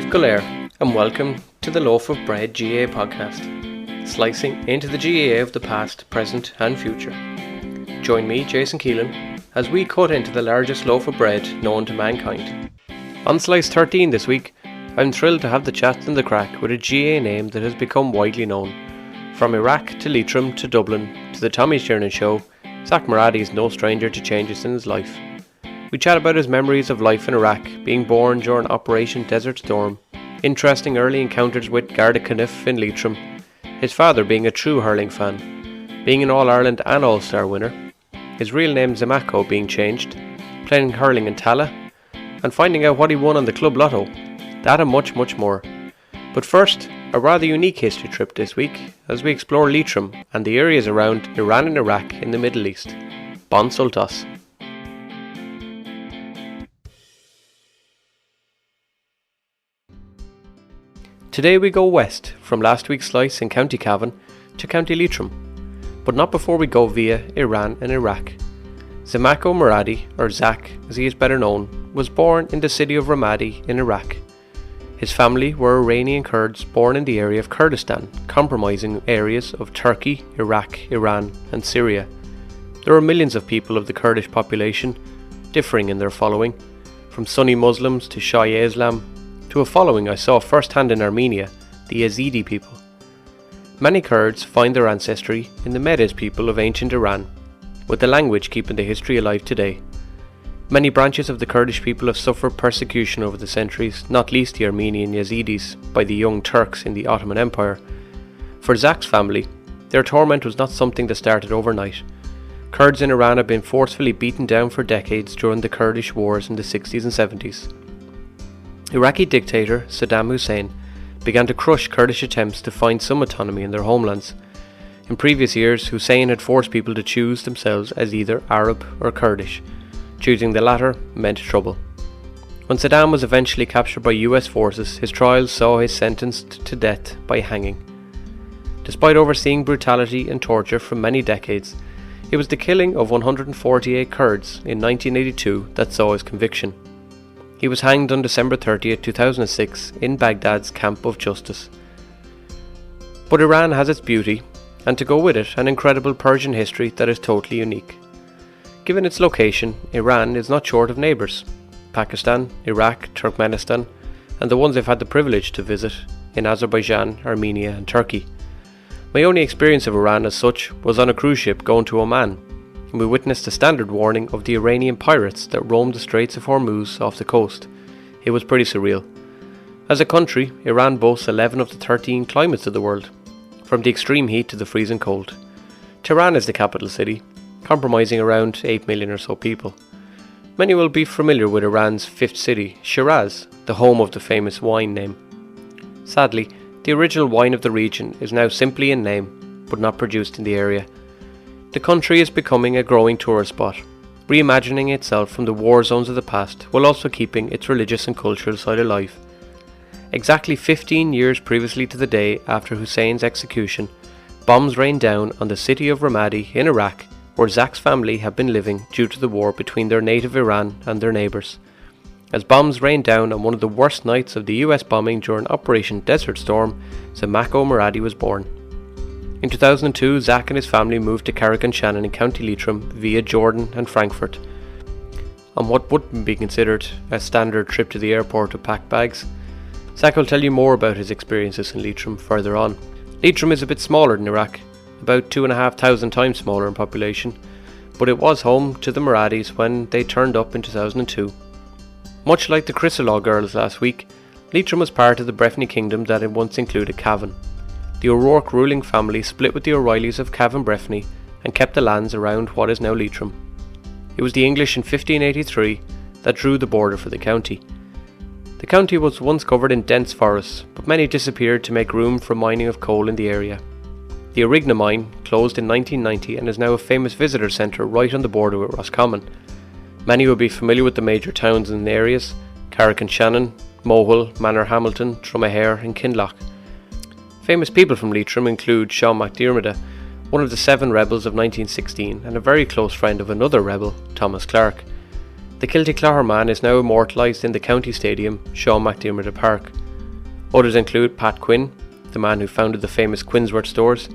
Good air, and welcome to the Loaf of Bread GAA podcast, slicing into the GAA of the past, present and future. Join me, Jason Keelan, as we cut into the largest loaf of bread known to mankind. On Slice 13 this week, I'm thrilled to have the chat in the craic with a GAA name that has become widely known. From Iraq to Leitrim to Dublin to the Tommy Tiernan show, Zak Moradi is no stranger to changes in his life. We chat about his memories of life in Iraq, being born during Operation Desert Storm, interesting early encounters with Garda Cunniffe in Leitrim, his father being a true hurling fan, being an All-Ireland and All-Star winner, his real name Semaco being changed, playing hurling in Tallaght, and finding out what he won on the club lotto. That and much, much more. But first, a rather unique history trip this week as we explore Leitrim and the areas around Iran and Iraq in the Middle East. Bon Sultas. Today we go west from last week's slice in County Cavan to County Leitrim, but not before we go via Iran and Iraq. Zak Moradi, or Zak as he is better known, was born in the city of Ramadi in Iraq. His family were Iranian Kurds born in the area of Kurdistan, comprising areas of Turkey, Iraq, Iran and Syria. There are millions of people of the Kurdish population, differing in their following, from Sunni Muslims to Shia Islam, to a following I saw firsthand in Armenia, the Yazidi people. Many Kurds find their ancestry in the Medes people of ancient Iran, with the language keeping the history alive today. Many branches of the Kurdish people have suffered persecution over the centuries, not least the Armenian Yazidis, by the Young Turks in the Ottoman Empire. For Zak's family, their torment was not something that started overnight. Kurds in Iran have been forcefully beaten down for decades during the Kurdish wars in the 60s and 70s. Iraqi dictator Saddam Hussein began to crush Kurdish attempts to find some autonomy in their homelands. In previous years, Hussein had forced people to choose themselves as either Arab or Kurdish. Choosing the latter meant trouble. When Saddam was eventually captured by US forces, his trials saw him sentenced to death by hanging. Despite overseeing brutality and torture for many decades, it was the killing of 148 Kurds in 1982 that saw his conviction. He was hanged on December 30, 2006 in Baghdad's Camp of Justice. But Iran has its beauty, and to go with it, an incredible Persian history that is totally unique. Given its location, Iran is not short of neighbours: Pakistan, Iraq, Turkmenistan, and the ones I've had the privilege to visit in Azerbaijan, Armenia and Turkey. My only experience of Iran as such was on a cruise ship going to Oman, and we witnessed the standard warning of the Iranian pirates that roamed the Straits of Hormuz off the coast. It was pretty surreal. As a country, Iran boasts 11 of the 13 climates of the world, from the extreme heat to the freezing cold. Tehran is the capital city, comprising around 8 million or so people. Many will be familiar with Iran's fifth city, Shiraz, the home of the famous wine name. Sadly, the original wine of the region is now simply in name, but not produced in the area. The country is becoming a growing tourist spot, reimagining itself from the war zones of the past while also keeping its religious and cultural side alive. Exactly 15 years previously to the day after Hussein's execution, bombs rained down on the city of Ramadi in Iraq, where Zak's family had been living due to the war between their native Iran and their neighbours. As bombs rained down on one of the worst nights of the US bombing during Operation Desert Storm, Zak Moradi was born. In 2002, Zak and his family moved to Carrick-on-Shannon in County Leitrim via Jordan and Frankfurt. On what wouldn't be considered a standard trip to the airport with packed bags, Zak will tell you more about his experiences in Leitrim further on. Leitrim is a bit smaller than Iraq, about 2,500 times smaller in population, but it was home to the Moradis when they turned up in 2002. Much like the Chrysolaw girls last week, Leitrim was part of the Breffni kingdom that had once included Cavan. The O'Rourke ruling family split with the O'Reillys of Cavan Breffni and kept the lands around what is now Leitrim. It was the English in 1583 that drew the border for the county. The county was once covered in dense forests, but many disappeared to make room for mining of coal in the area. The Origna mine closed in 1990 and is now a famous visitor centre right on the border with Roscommon. Many will be familiar with the major towns in the areas: Carrick-on-Shannon, Mohill, Manorhamilton, Dromahare and Kinloch. Famous people from Leitrim include Sean McDiarmid, one of the 7 rebels of 1916 and a very close friend of another rebel, Thomas Clark. The Kilty Clogher man is now immortalised in the county stadium, Sean McDiarmid Park. Others include Pat Quinn, the man who founded the famous Quinsworth stores,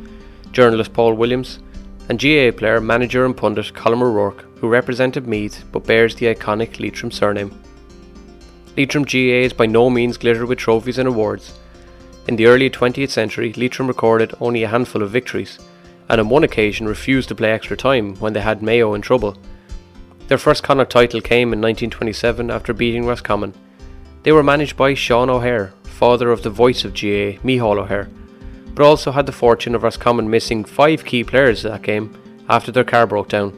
journalist Paul Williams, and GAA player, manager and pundit Colm O'Rourke, who represented Meath but bears the iconic Leitrim surname. Leitrim GAA is by no means glittered with trophies and awards. In the early 20th century, Leitrim recorded only a handful of victories, and on one occasion refused to play extra time when they had Mayo in trouble. Their first Connacht title came in 1927 after beating Roscommon. They were managed by Sean O'Hare, father of the voice of GAA, Micheál O'Hare, but also had the fortune of Roscommon missing 5 key players that game after their car broke down.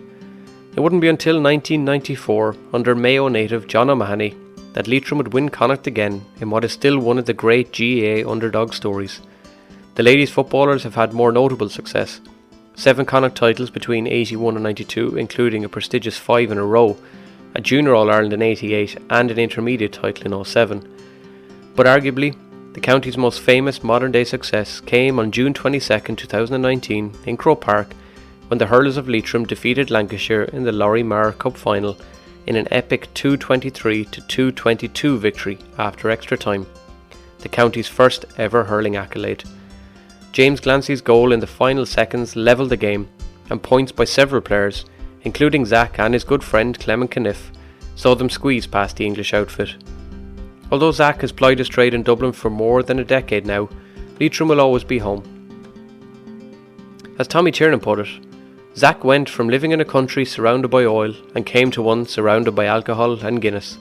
It wouldn't be until 1994, under Mayo native John O'Mahony, that Leitrim would win Connacht again in what is still one of the great GAA underdog stories. The ladies footballers have had more notable success. 7 Connacht titles between 81 and 92, including a prestigious 5 in a row, a Junior All-Ireland in 88 and an intermediate title in 07. But arguably, the county's most famous modern-day success came on June 22, 2019 in Croke Park, when the hurlers of Leitrim defeated Lancashire in the Laurie Marr Cup final in an epic 223-222 victory after extra time, the county's first ever hurling accolade. James Glancy's goal in the final seconds levelled the game, and points by several players, including Zak and his good friend Garda Cunniffe, saw them squeeze past the English outfit. Although Zak has plied his trade in Dublin for more than a decade now, Leitrim will always be home. As Tommy Tiernan put it, Zak went from living in a country surrounded by oil and came to one surrounded by alcohol and Guinness.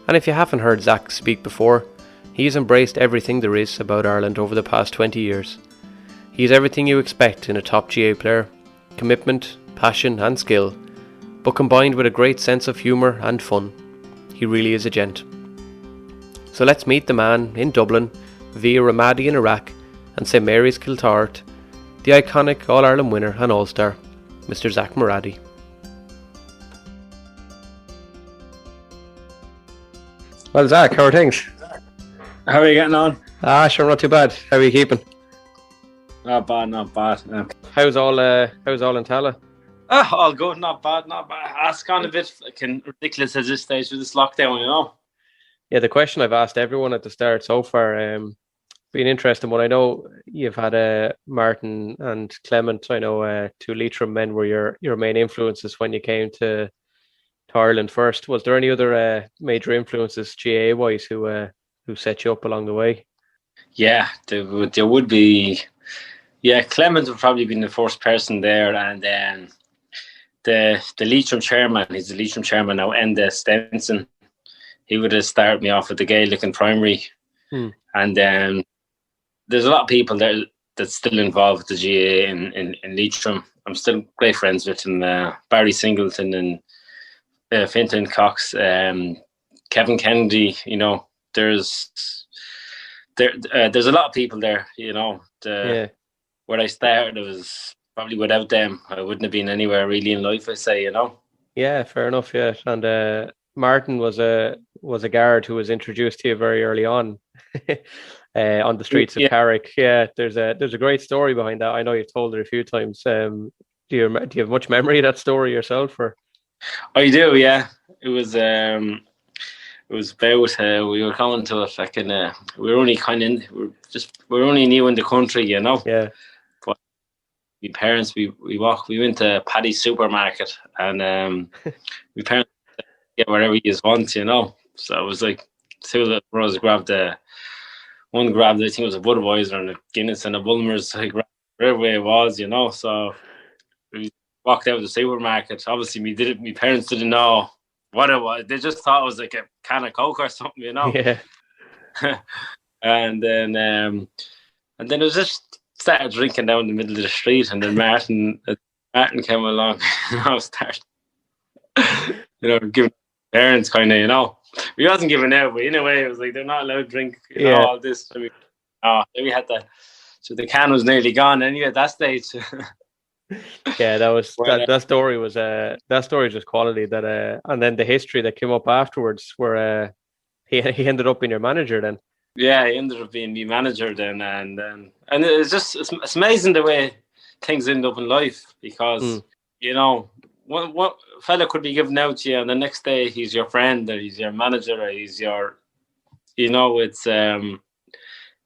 And if you haven't heard Zak speak before, he has embraced everything there is about Ireland over the past 20 years. He is everything you expect in a top GAA player: commitment, passion and skill, but combined with a great sense of humour and fun. He really is a gent. So let's meet the man in Dublin, via Ramadi in Iraq and St Mary's Kiltart, the iconic All-Ireland winner and All-Star, Mr. Zak Moradi. Well, Zak, how are things? How are you getting on? Sure, not too bad. How are you keeping? Not bad, not bad. How's all in Tallaght? All good, not bad, not bad. It's kind of a bit fucking ridiculous at this stage with this lockdown, you know. Yeah, the question I've asked everyone at the start so far, been interesting one. I know you've had Martin and Clement. I know 2 Leitrim men were your main influences when you came to Ireland first. Was there any other major influences GAA wise who set you up along the way? Yeah, there would be. Yeah, Clement would probably been the first person there, and then the Leitrim chairman. He's the Leitrim chairman now, Enda Stenson. He would have started me off at the Gaelic and primary, and then there's a lot of people there that's still involved with the GAA in Leitrim. I'm still great friends with him. Barry Singleton and Fintan Cox, Kevin Kennedy. You know, there's a lot of people there. You know, where I started, it was probably without them, I wouldn't have been anywhere really in life, I say. You know. Yeah, fair enough. Yeah, and Martin was a guard who was introduced to you very early on. On the streets of Carrick. Yeah, there's a great story behind that. I know you've told it a few times. Do you have much memory of that story yourself? Or I do, yeah. It was about we were coming to a fucking we were only only new in the country, you know. Yeah. But my parents we went to Paddy's supermarket, and my parents get whatever you want, you know. So it was like 2 of the brothers grabbed I think it was a Budweiser and a Guinness and a Bulmers, like wherever way it was, you know. So we walked out of the supermarket. Obviously, my parents didn't know what it was. They just thought it was like a can of Coke or something, you know. Yeah. and then it was just started drinking down the middle of the street, and then Martin came along, and I started, you know, giving parents kind of, you know. We wasn't giving out, but in a way, it was like they're not allowed to drink, you know, all this. So we had so the can was nearly gone anyway at that stage. Yeah, that story was just quality. That and then the history that came up afterwards, where he ended up being your manager then. Yeah, he ended up being my manager then, and it's amazing the way things end up in life, because you know. What fella could be given out to you, and the next day he's your friend, or he's your manager, or he's your, you know, it's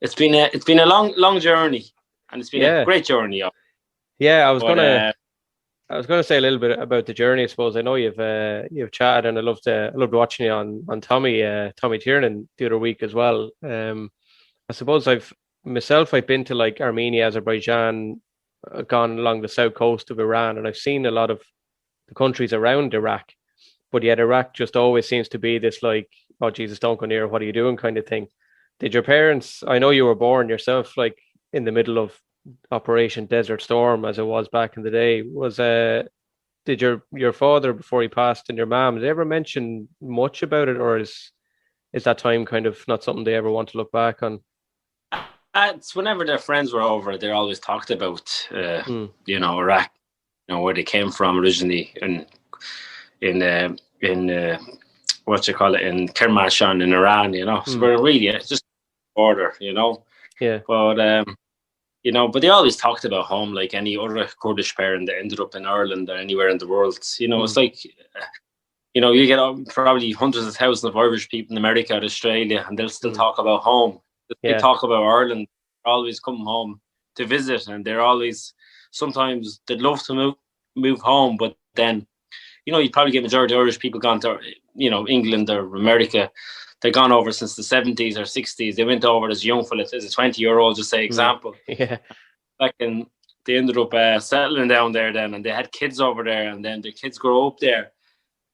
it's been a long journey, and it's been a Yeah. great journey. Yeah, But I was gonna say a little bit about the journey. I suppose I know you've chatted, and I loved watching you on Tommy Tiernan the other week as well. I suppose I've been to like Armenia, Azerbaijan, gone along the south coast of Iran, and I've seen a lot of the countries around Iraq. But yet Iraq just always seems to be this like, oh Jesus, don't go near, what are you doing kind of thing. Did your parents? I know you were born yourself, like in the middle of Operation Desert Storm, as it was back in the day. Did your father before he passed and your mom, did they ever mention much about it, or is that time kind of not something they ever want to look back on? it's whenever their friends were over, they always talked about Mm, Iraq, where they came from originally, and in what you call it, in Kermanshah in Iran. So mm, we're really it's just border. yeah. But but they always talked about home like any other Kurdish parent that ended up in Ireland or anywhere in the world. It's Mm, like, you get probably hundreds of thousands of Irish people in America or Australia, and they'll still mm, talk about home. They yeah. talk about Ireland, they're always come home to visit, and they're always, sometimes they'd love to move home, but then, you probably get majority of Irish people gone to, England or America. They've gone over since the 70s or 60s. They went over as young fellas, as a 20-year-old, just say Mm, example. yeah. And they ended up settling down there then, and they had kids over there, and then their kids grow up there,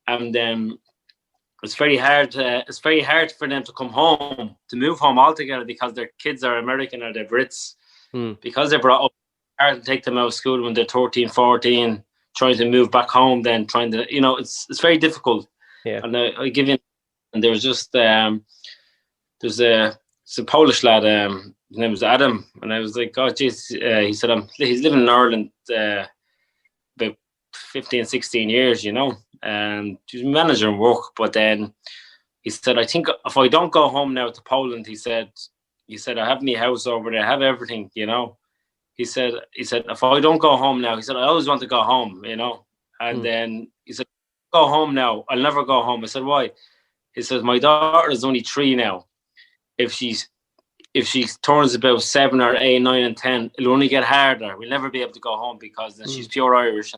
and then it's very hard. It's very hard for them to come home, to move home altogether, because their kids are American or they're Brits, Mm, because they're brought up. Hard to take them out of school when they're 13, 14, trying to move back home. Then trying to, it's very difficult. yeah. And I give you, and there was just there's a Polish lad. His name was Adam, and I was like, oh, geez. He said, he's living in Ireland about 15, 16 years, and he's managing work. But then he said, I think if I don't go home now to Poland, he said, I have my house over there, I have everything, He said, if I don't go home now, he said, I always want to go home, And Mm, then he said, go home now. I'll never go home. I said, why? He says, my daughter is only 3 now. If she turns about 7 or 8, 9, and 10, it'll only get harder. We'll never be able to go home, because then she's mm, pure Irish.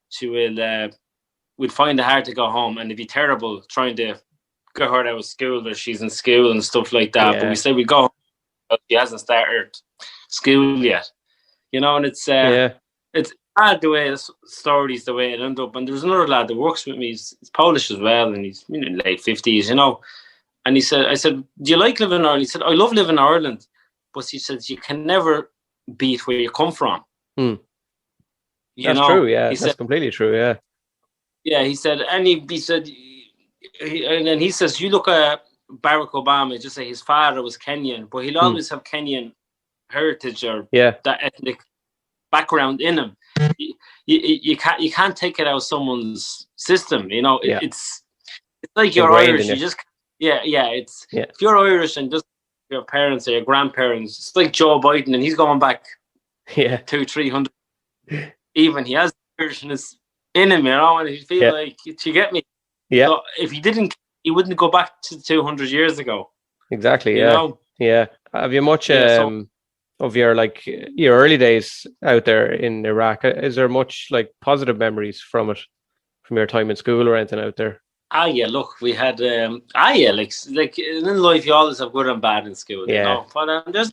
She will would find it hard to go home, and it'd be terrible trying to get her out of school, or she's in school and stuff like that. But we yeah. said we go home, but she hasn't started school yet, and it's Yeah. hard the way the stories, the way it ended up. And there's another lad that works with me. He's Polish as well, and he's in late 50s, And I said, do you like living in Ireland? He said, I love living in Ireland, but he said you can never beat where you come from. Mm, that's true. Yeah. He That's said, completely true. Yeah. yeah, he said, and he said, and then he says, you look at Barack Obama, just say his father was Kenyan, but he'll Mm, always have Kenyan heritage or yeah. that ethnic background in him. You can't take it out of someone's system. Yeah. It's like you're Ingrained in Irish. you. You just It's Yeah. if you're Irish and just your parents or your grandparents, it's like Joe Biden, and he's going back Yeah. 200-300. Even he has Irishness in him, and he feel Yeah. like, you get me. Yeah. So if he didn't, he wouldn't go back to 200 years ago. Exactly. You Yeah. know. Yeah. Have you much So of your your early days out there in Iraq? Is there much like positive memories from it, from your time in school or anything out there? yeah, look, we had like in life, you always have good and bad in school, Yeah. But there's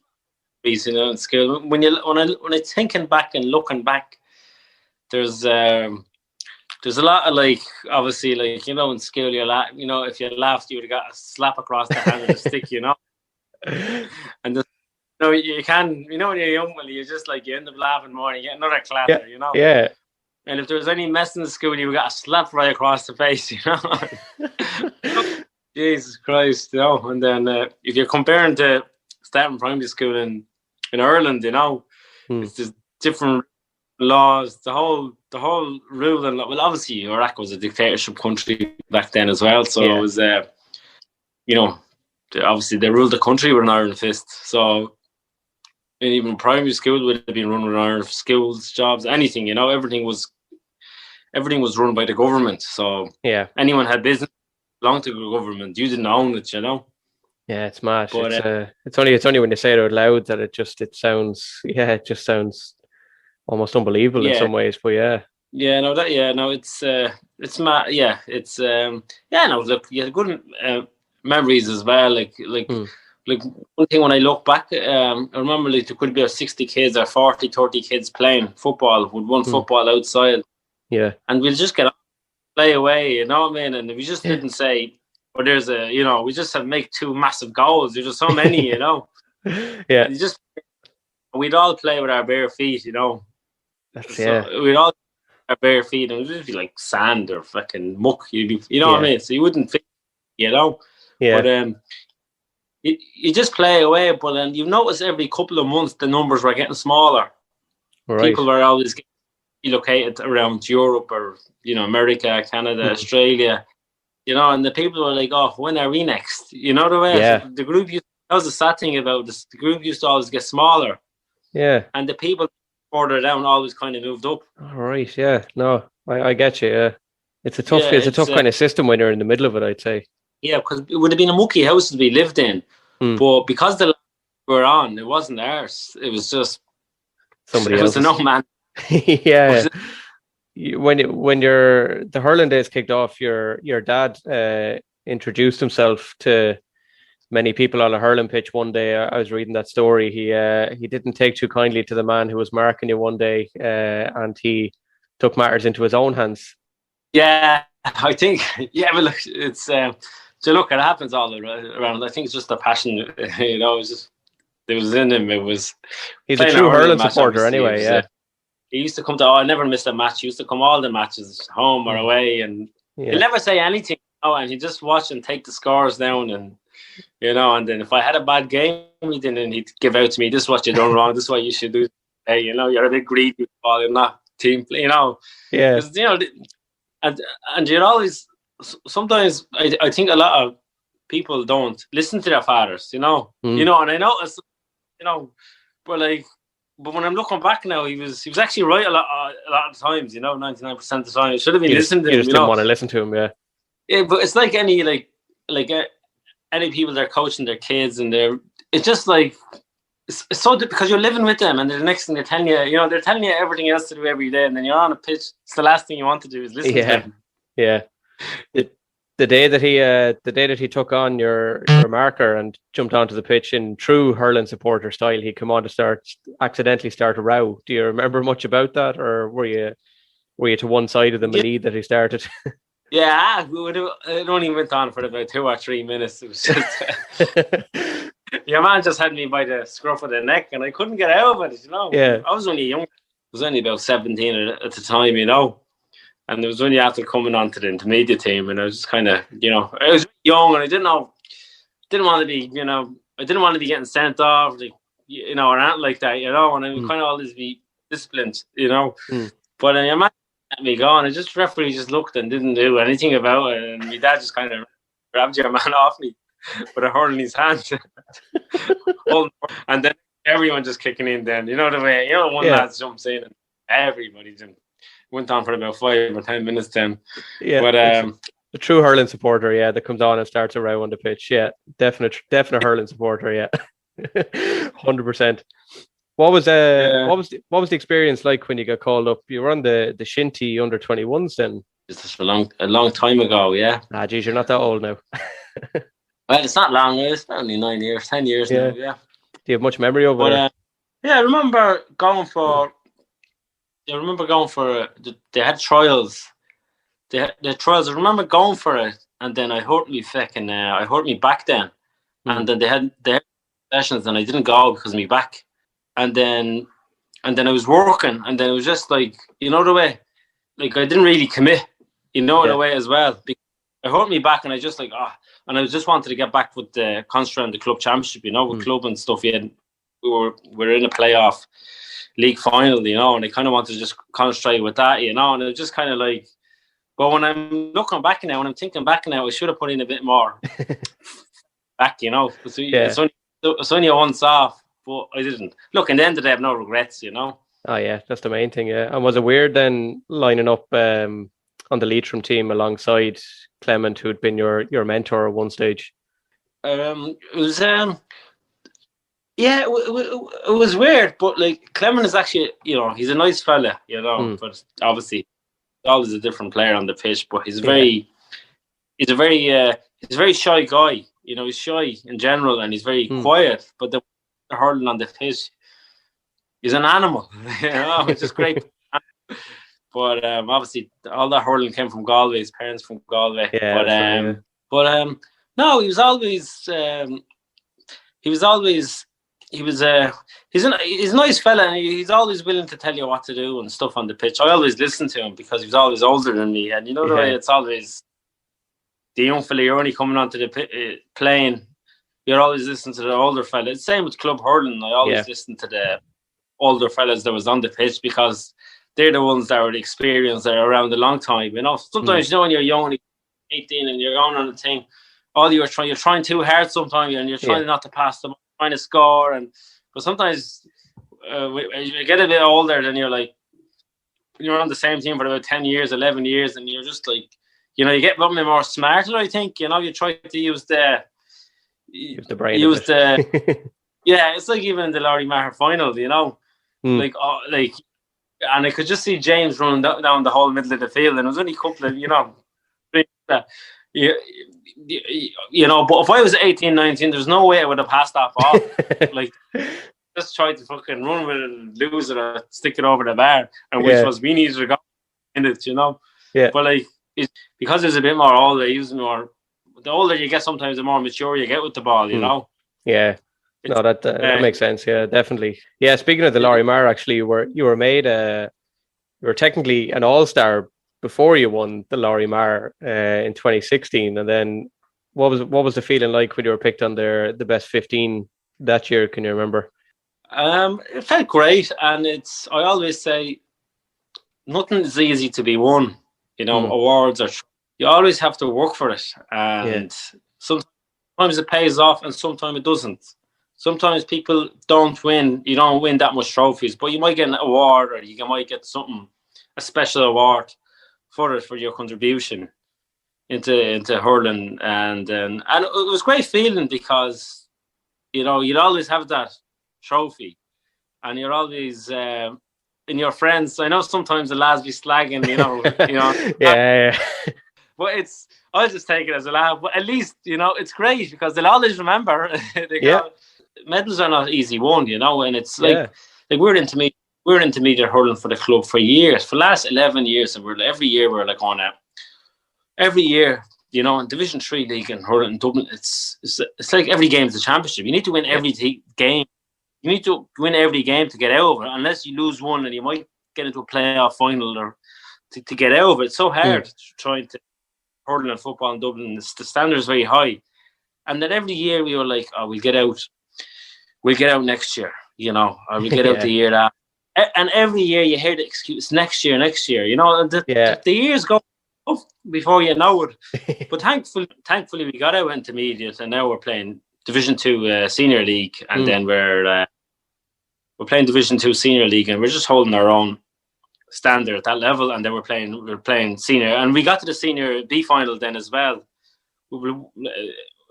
reason in school when I thinking back and looking back, there's a lot of, like, obviously, like, in school if you laughed, you would have got a slap across the hand with a stick, and you can, when you're young, well, you just, like, you end up laughing more and you get another Yeah. clatter, Yeah. and if there was any mess in the school, you got a slap right across the face, Jesus Christ, and then if you're comparing to starting primary school in Ireland, Hmm. it's just different laws, the whole rule. And well, obviously Iraq was a dictatorship country back then as well, so Yeah. it was obviously they ruled the country with an iron fist. So even primary school would have been run with iron, schools, jobs, anything, everything was run by the government. So Yeah. anyone had business belonged to the government, you didn't own it, Yeah, it's mad. But It's only when you say it out loud that it just sounds almost unbelievable in yeah, some ways. But yeah. it's mad. Yeah, it's yeah, no, look, you had good memories as well. Hmm. Like one thing when I look back, I remember like there could be 60 kids or 40, 30 kids playing football with one Hmm. football outside, Yeah. and we'll just get on, play away, you know what I mean? And we just Yeah. didn't say, or there's a, we just have make two massive goals. There's just so many, Yeah. and you just we'd all play with our bare feet, That's yeah. So we'd all our bare feet, and it would just be like sand or fucking muck. You know what I Yeah. mean? So you wouldn't fit, But Yeah. you just play away. But then you notice every couple of months the numbers were getting smaller. Right. People were always getting relocated around Europe or America, Canada, Hmm. Australia. And the people were like, "Oh, when are we next?" You know the way. So Yeah. the group that was the sad thing about this. The group used to always get smaller, Yeah. and the people further down always kind of moved up. All right. Yeah. No, I get you. Yeah. It's a tough Yeah, it's a it's tough kind of system when you're in the middle of it, I'd say. yeah, because it would have been a mucky house to be lived in, Hmm. but because the land we were on, it wasn't ours. It was just Somebody it was a else's. no man. Yeah. When the hurling days kicked off, your dad introduced himself to many people on a hurling pitch one day. I was reading that story. He didn't take too kindly to the man who was marking you one day, and he took matters into his own hands. Yeah, I think but look, it's so look, it happens all around. I think it's just the passion, It's just it was in him. It was He's a playing a true hurling hurling match. supporter, Obviously, anyway. Yeah, he used to come to. Oh, I never missed a match. He used to come all the matches, home or mm. away, and he'll Yeah, never say anything. And he just watch and take the scores down, and and then if I had a bad game, he'd give out to me. This is what you're doing wrong. This is what you should do. Hey, you're a bit greedy. You're not team play. yeah, Because and you're always sometimes I think a lot of people don't listen to their fathers, mm. and I notice, but but when I'm looking back now, he was actually right a lot of times, 99% of the time. I should have been listening to You him, just didn't want to listen to him. Yeah, Yeah, but it's like any any people that are coaching their kids and it's just like it's so because you're living with them and the next thing they're telling you, they're telling you everything else to do every day, and then you're on a pitch. It's the last thing you want to do is listen to them. Yeah. The day that he took on your marker and jumped onto the pitch in true hurling supporter style, he come on to accidentally start a row. Do you remember much about that, or were you to one side of the Yeah, melee that he started? yeah. It only went on for about 2 or 3 minutes. It was just your man just had me by the scruff of the neck, and I couldn't get out of it. Yeah. I was only young. I was only about 17 at the time, And it was only after coming on to the intermediate team, and I was just kind of, I was young, and I didn't want to be, I didn't want to be getting sent off, or anything like that, and I would kind of always be disciplined, Mm. But your man let me go, and referee just looked and didn't do anything about it, and my dad just kind of grabbed your man off me with a hurl in his hand, and then everyone just kicking in. Then the way, one lad jumps in, and everybody just went on for about 5 or 10 minutes then. Yeah. But a true hurling supporter, yeah, that comes on and starts a row on the pitch. Yeah, definite hurling supporter, yeah. 100%. What was the experience like when you got called up? You were on the Shinty under 21s then. It's a long time ago, yeah. Ah, geez, you're not that old now. Well, it's not long. It's only 9 years, 10 years now. Yeah. Do you have much memory over there? Yeah, I remember going for. They had trials. They had trials. I remember going for it, and then I hurt me back then, and then they had sessions, and I didn't go because of me back, and then I was working, and then it was just like the way, like I didn't really commit, in a way as well. I hurt me back, and I just and I just wanted to get back with the concentrate on the club championship, with club and stuff. We were in a playoff league final, and I kind of wanted to just concentrate with that, and it was just kind of like. But when I'm looking back now, when I'm thinking back now, I should have put in a bit more back, It's only a once off, but I didn't. Look, in the end of the day, I have no regrets, Oh yeah, that's the main thing. Yeah, and was it weird then lining up on the Leitrim team alongside Clement, who'd been your mentor at one stage? It was yeah, it was weird, but like Clement is actually, he's a nice fella, but obviously always a different player on the pitch. But Yeah. he's a very, he's a very shy guy. He's shy in general, and he's very quiet. But the hurling on the pitch, he's an animal. It's just great. But obviously, all that hurling came from Galway. His parents from Galway. Yeah. No, he was always. He was always. He was he's a nice fella, and he's always willing to tell you what to do and stuff on the pitch. I always listen to him because he was always older than me, and the way it's always the young fella. You're only coming onto the playing. You're always listening to the older fella. It's the same with club hurling. I always listen to the older fellas that was on the pitch because they're the ones that are the experienced, that are around a long time. Sometimes when you're young, 18, and you're going on the thing, you're trying too hard sometimes, and you're trying not to pass them, trying to score, but sometimes you get a bit older, then you're on the same team for about 10 years, 11 years, and you're just like, you get a bit more smarter. I think you try to use the brain. Yeah, it's like even in the Laurie Maher final, and I could just see James running down the whole middle of the field, and it was only a couple of but if I was 18, 19, there's no way I would have passed that ball. Just tried to fucking run with it and lose it or stick it over the bar, and which was we needed to go in it, But because it's a bit more older, the older you get, sometimes the more mature you get with the ball, Yeah. No, that makes sense. Yeah, definitely. Yeah, speaking of the Laurie Maher, actually, you were made you were technically an all-star before you won the Laurie Maher in 2016, and then what was the feeling like when you were picked on the best 15 that year? Can you remember? It felt great, and I always say nothing is easy to be won. Awards you always have to work for it, and sometimes it pays off, and sometimes it doesn't. Sometimes people don't win. You don't win that much trophies, but you might get an award, or you might get a special award for your contribution into hurling, and it was a great feeling because you'd always have that trophy, and you're always in your friends. I know sometimes the lads be slagging, yeah. But I just take it as a laugh. But at least it's great because they'll always remember. Medals are not easy won, and it's like we're intermediate hurling for the club for years, for the last 11 years, and every year we're like on it. Every year, in Division 3 league and hurling in Dublin, it's like every game is a championship. You need to win every game. You need to win every game to get over, unless you lose one and you might get into a playoff final or to get over. It's so hard trying to hurling and football in Dublin. The standard is very high, and then every year we were like, "Oh, we'll get out next year," or we'll get out the year that. And every year you hear the excuse, next year, and the years go off before you know it. But thankfully we got out intermediate, and now we're playing Division 2 Senior League, and then we're playing Division 2 Senior League, and we're just holding our own standard at that level. And then we're playing senior, and we got to the Senior B final then as well.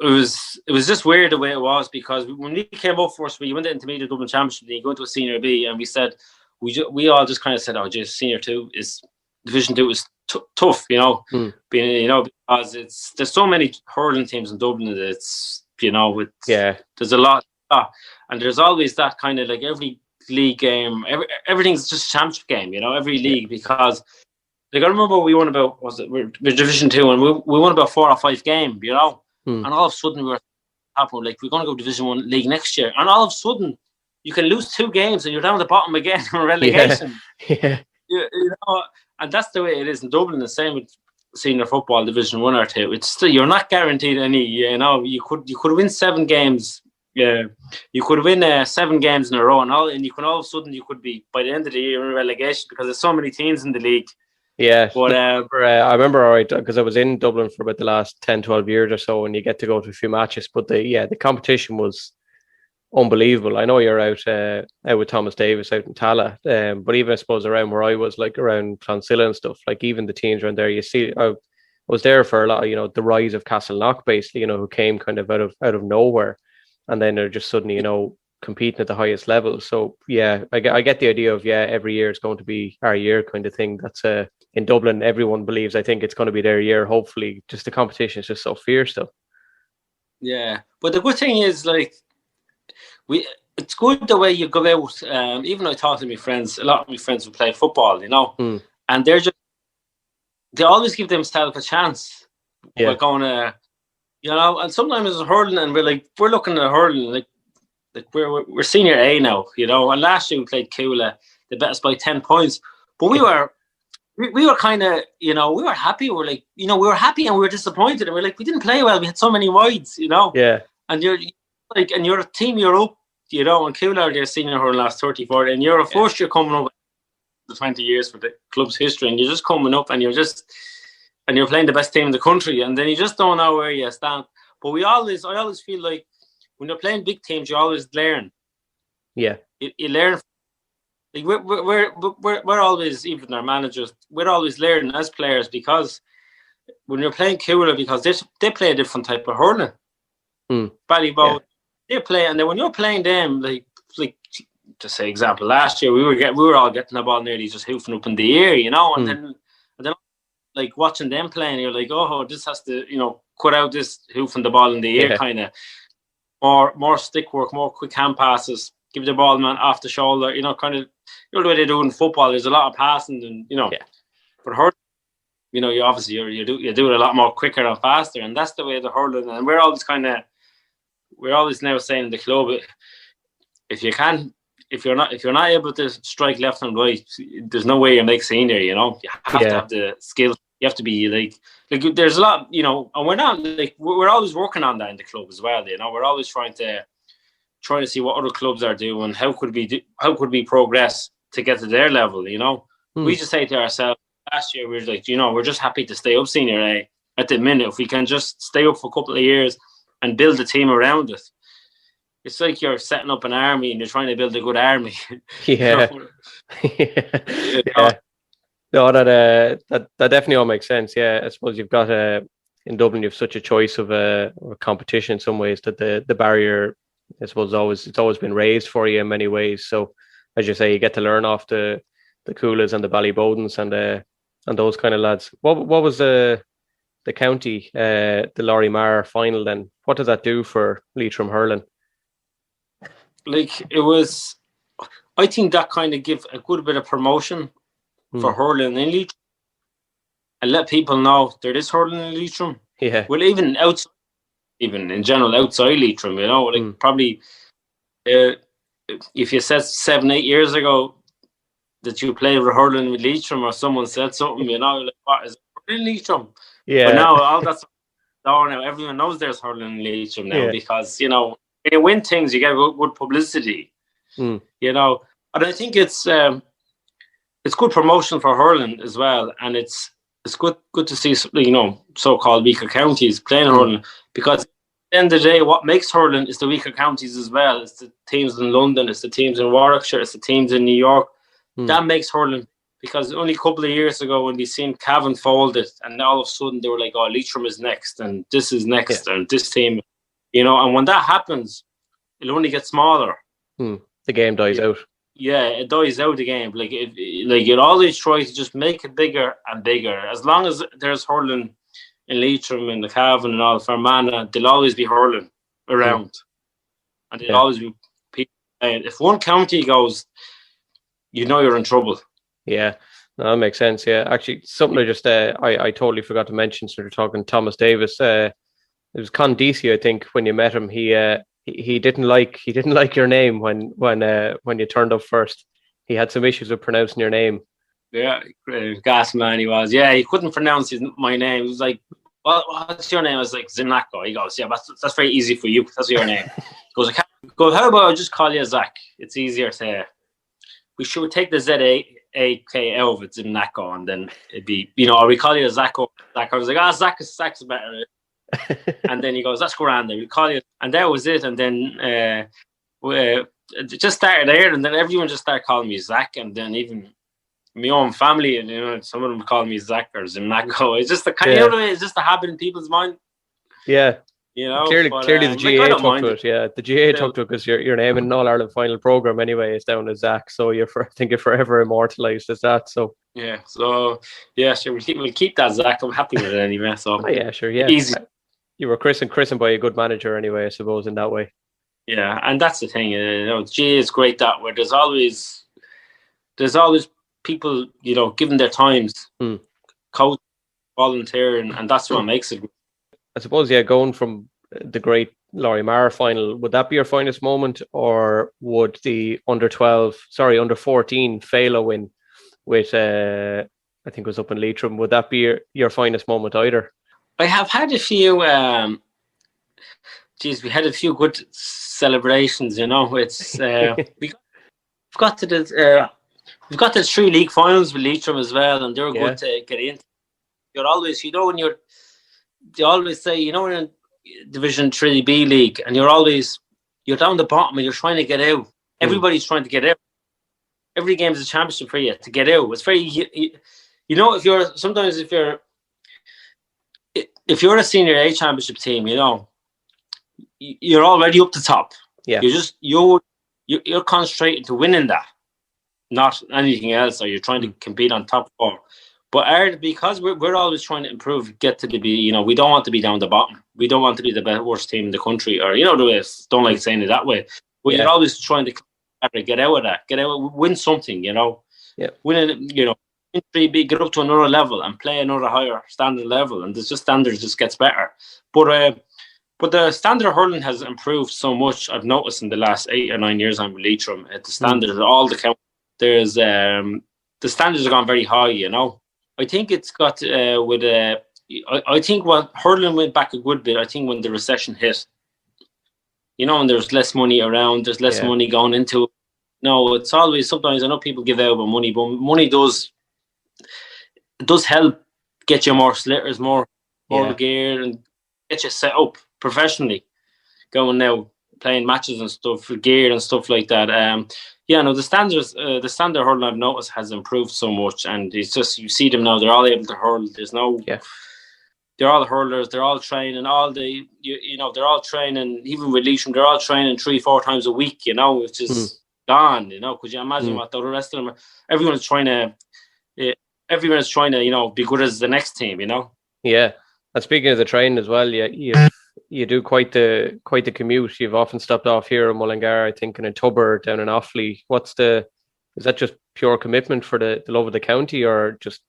It was just weird the way it was, because when we came up first, we went to Intermediate Dublin Championship, and you go to a Senior B, and we said we all just kind of said, "Oh, geez, Senior 2 is Division 2 is tough," because there's so many hurling teams in Dublin. It's there's a lot, and there's always that kind of like every league game, everything's just a championship game, every league, because like I remember we won about we're Division 2, and we won about 4 or 5 games, and all of a sudden we were happening like we're going to go Division 1 league next year, and all of a sudden you can lose 2 games and you're down at the bottom again in relegation. And that's the way it is in Dublin. The same with senior football Division 1 or 2. It's still, you're not guaranteed any. You could win 7 games. You could win 7 games in a row, and you can all of a sudden you could be by the end of the year in relegation because there's so many teams in the league. Yeah, but I remember all right, because I was in Dublin for about the last 10, 12 years or so, and you get to go to a few matches. But the competition was unbelievable. I know you're out with Thomas Davis out in Tallaght, but even I suppose around where I was, like around Clonsilla and stuff, like even the teams around there, you see was there for a lot of, the rise of Castleknock, basically, who came kind of out of nowhere, and then they're just suddenly, competing at the highest level. So yeah, I get the idea of every year it's going to be our year kind of thing. That's in Dublin, everyone believes, I think it's going to be their year. Hopefully, just the competition is just so fierce though. Yeah, but the good thing is like it's good the way you go out. Even I talk to my friends, a lot of my friends who play football, and they always give themselves a chance. Yeah. We're going to, and sometimes it's hurling, and we're looking at hurling like we're senior A now, And last year we played Coola, they bet us by 10 points, but we were kind of, we were happy. We're like, we were happy and we were disappointed, and we're like, we didn't play well. We had so many wides, Yeah. And you're like, and you're a team, you're up, and Coola are their senior hurling last 34, and you're a first year coming up the 20 years for the club's history, and you're just coming up, and you're playing the best team in the country, and then you just don't know where you stand. But I always feel like when you're playing big teams, you always learn. Yeah, you learn. Like we're always, even our managers, we're always learning as players, because when you're playing Coola, because they play a different type of hurling. Volleyball, they play, and then when you're playing them, like to say example, last year we were all getting the ball nearly just hoofing up in the air, and then like watching them playing, you're like, oh, this has to, cut out this hoofing the ball in the air kind of. More stick work, more quick hand passes, give the ball man off the shoulder, kind of, the way they do in football. There's a lot of passing, and but hurling, you obviously you do it a lot more quicker and faster, and that's the way the hurling. And we're always now saying in the club, if you're not able to strike left and right, there's no way you make senior. You have to have the skill. You have to be like there's a lot, and we're not like, we're always working on that in the club as well. We're always trying to see what other clubs are doing. How could we progress to get to their level? We just say to ourselves, last year we were like, we're just happy to stay up senior A at the minute. If we can just stay up for a couple of years and build a team around it. It's like you're setting up an army and you're trying to build a good army. Yeah. Yeah. No, that definitely all makes sense. Yeah, I suppose you've got in Dublin, you've such a choice of a competition in some ways, that the barrier, I suppose, it's always been raised for you in many ways. So, as you say, you get to learn off the Coolas and the Ballybowdens and those kind of lads. What was the county, the Laurie Marr final then? What does that do for Leitrim hurling? Like, it was, I think that kind of give a good bit of promotion for hurling in Leitrim, and let people know there is hurling in Leitrim. Yeah. Well, even outside, even in general outside Leitrim, probably if you said 7-8 years ago that you played with hurling with Leitrim, or someone said something, like, what is hurling in Leitrim? Yeah. But now all that's now everyone knows there's hurling in Leitrim now, because when you win things, you get good publicity. And I think it's good promotion for hurling as well, and it's good to see so-called weaker counties playing hurling, because at the end of the day, what makes hurling is the weaker counties as well. It's the teams in London, it's the teams in Warwickshire, it's the teams in New York. That makes hurling, because only a couple of years ago when we seen Cavan folded, and all of a sudden they were like, oh, Leitrim is next, and this is next, and this team, and when that happens, it'll only get smaller. The game dies out. Yeah, it dies out the game. Like, you'd always try to just make it bigger and bigger. As long as there's hurling in Leitrim and the Cavan and all, Fermanagh, there'll always be hurling around. And there'll always be people playing. If one county goes, you're in trouble. Yeah. No, that makes sense. Yeah. Actually, something I totally forgot to mention, so we're talking Thomas Davis. It was Condisi, I think, when you met him, he didn't like your name when you turned up first. He had some issues with pronouncing your name. Yeah, gas man he was. Yeah, he couldn't pronounce my name. He was like, well, what's your name? I was like, Semaco. He goes, yeah, that's very easy for you. That's your name. He goes, how about I just call you Zak? It's easier to. We should take the Z-A-K out of it, Semaco, and then it'd be, or we call you Zak. I was like, Zak's better. And then he goes, that's grand, we'll call you. And that was it. And then we just started there, and then everyone just started calling me Zak. And then even my own family, and some of them call me Zak or Semaco. It's just the kind, it's just the habit in people's mind. Yeah. Clearly, but, the GAA took to it. Yeah, the GAA Still. took to it because your name in an All-Ireland final programme anyway is down as Zak, so I think you're forever immortalised as that. So yeah, sure, we'll keep that Zak. I'm happy with it anyway. So easy. You were christened by a good manager anyway, I suppose, in that way. Yeah, and that's the thing. GAA is great that way. There's always people, giving their times, coach, volunteering, and that's what makes it. I suppose, going from the great Laurie Maher final, would that be your finest moment, or would the under 14 Fela win with I think it was up in Leitrim, would that be your finest moment either? I have had a few we had a few good celebrations, It's we've got to the 3 league finals with Leitrim as well, and they're good to get into. You're always, they always say, when you're in Division 3B league, and you're down the bottom and you're trying to get out. Everybody's trying to get out. Every game is a championship for you to get out. It's very, if you're a senior A championship team, you're already up the top. Yeah. You're concentrating to winning that, not anything else, or you're trying to compete on top 4. But because we're always trying to improve, get to we don't want to be down the bottom. We don't want to be the worst team in the country, or the way, don't like saying it that way. But you're always trying to get out of that, win something, win it, in 3B, get up to another level and play another higher standard level, and there's just standards just gets better. But the standard of hurling has improved so much. I've noticed in the last 8 or 9 years I'm with Leitrim. The standard, all the count, there's the standards have gone very high. I think it's got I think what hurling went back a good bit. I think when the recession hit, and there's less money around, there's less money going into it. No, it's always, sometimes I know people give out about money, but money does help get you more slitters, more gear, and get you set up professionally. Going now, playing matches and stuff, for gear and stuff like that. The standard hurling I've noticed has improved so much, and it's just, you see them now, they're all able to hurl. There's no, they're all hurlers, they're all training, they're all training, even with Leitrim, they're all training 3-4 times a week, which is gone, could you imagine what the rest of them are? Everyone's trying to, be good as the next team, Yeah, and speaking of the training as well, you do quite the commute. You've often stopped off here in Mullingar, I think, and in Tubber, down in Offaly. Is that just pure commitment for the love of the county, or just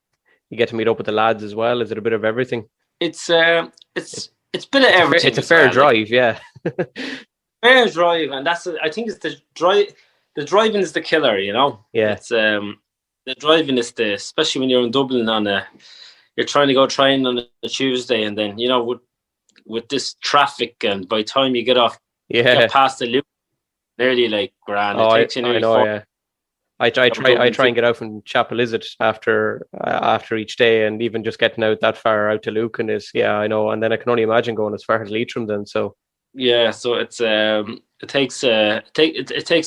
you get to meet up with the lads as well? Is it a bit of everything? It's a bit of everything. It's a fair drive, yeah. Fair drive, and I think it's the drive. The driving is the killer, Yeah. It's the driving is especially when you're in Dublin you're trying to go train on a Tuesday, and then with this traffic, and by the time you get get past the loop, nearly like grand. It takes you nearly 4. I try and get out from Chapel Izzard after each day, and even just getting out that far out to Lucan is, I know, and then I can only imagine going as far as Leitrim then. So so it's it takes a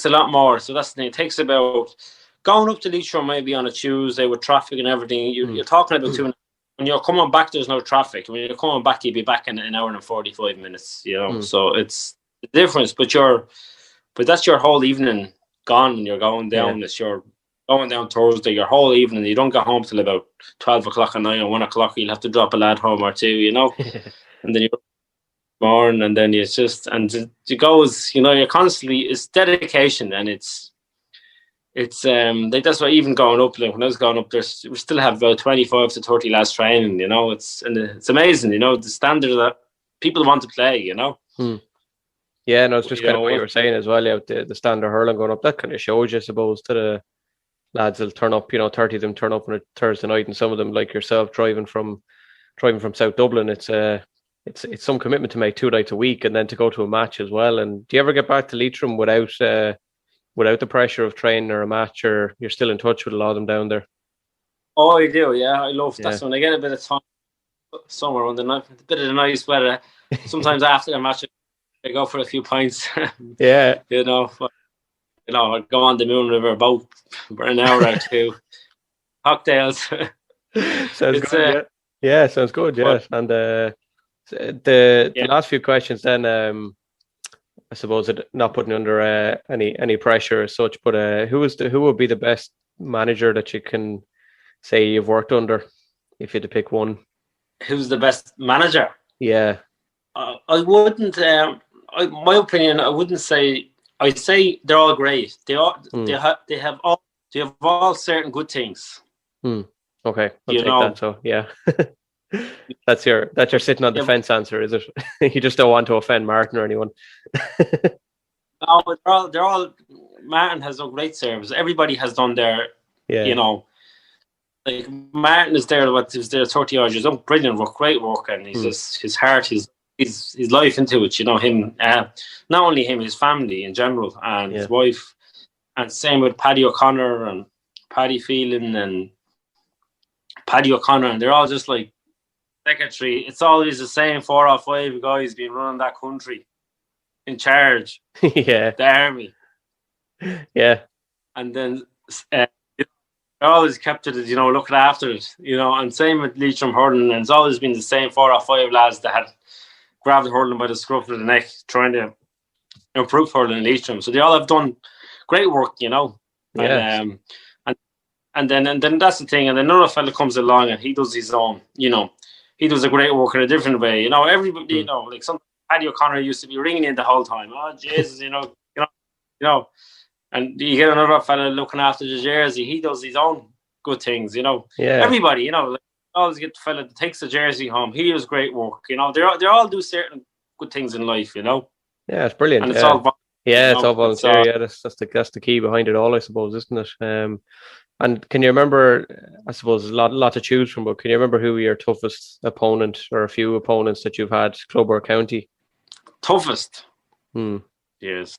lot more. So that's the thing. It takes about, going up to Leitrim maybe on a Tuesday with traffic and everything. You're talking about 2. When you're coming back, there's no traffic. When you're coming back, you'll be back in an hour and 45 minutes. So it's the difference. But that's your whole evening gone when you're going down. It's your going down Thursday, your whole evening. You don't get home till about 12 o'clock at night, or 1 o'clock. You'll have to drop a lad home or 2, and then you're born, and then it's just, and it goes, you're constantly, it's dedication, and it's that's why even going up, like when I was going up, we still have about 25 to 30 lads training, it's amazing, the standard that people want to play, Yeah, no, it's just kind of what you were saying as well, the standard hurling going up, that kind of shows you, I suppose, to the lads will turn up, 30 of them turn up on a Thursday night, and some of them, like yourself, driving from South Dublin, it's some commitment to make 2 nights a week, and then to go to a match as well. And do you ever get back to Leitrim without the pressure of training or a match, or you're still in touch with a lot of them down there? Oh, I do, yeah. I love that. When I get a bit of time somewhere on the night, a bit of the nice weather, sometimes after the match, I go for a few pints. Yeah. I go on the Moon River boat for an hour or 2. cocktails. Sounds It's good. Yeah, sounds good. Yeah, but and the yeah, last few questions then. I suppose not putting you under any pressure as such, but who would be the best manager that you can say you've worked under, if you had to pick one? who's the best manager? Yeah. I wouldn't. My opinion, I wouldn't say. I'd say they're all great. Mm. They have all certain good things. Mm. Okay, I'll You take that. know, So yeah, that's your sitting on the yeah, fence answer, is it? You just don't want to offend Martin or anyone. no, they're all. Martin has done great service. Everybody has done their. You Yeah. know, like Martin is there. What is there? 30 odd years. Done brilliant work, great work, and he's Mm. just his heart, his life into it. You know him. Not only him, his family in general, and Yeah. his wife, and same with Paddy O'Connor and Paddy Phelan and Paddy O'Connor, and they're all just like secretary. It's always the same 4 or 5 guys being running that country in charge, Yeah. the army, Yeah. and then they're always kept it, looking after it, and same with Leitrim hurling, and it's always been the same 4 or 5 lads that had grabbed hurling by the scruff of the neck, trying to improve hurling in Leitrim. So they all have done great work, Yeah. and then that's the thing. And then another fella comes along and he does his own, he does a great work in a different way. Everybody, like some Paddy O'Connor used to be ringing in the whole time. Oh Jesus, and you get another fella looking after the jersey. He does his own good things. Yeah. Everybody, like, always get the fella that takes the jersey home. He does great work. They all do certain good things in life. Yeah, it's brilliant. And it's Yeah. all volunteer. Yeah, it's all volunteer. Yeah, that's the key behind it all, I suppose, isn't it? And can you remember? I suppose there's a lot to choose from, but can you remember who your toughest opponent or a few opponents that you've had, club or county? Toughest. Hmm. Yes.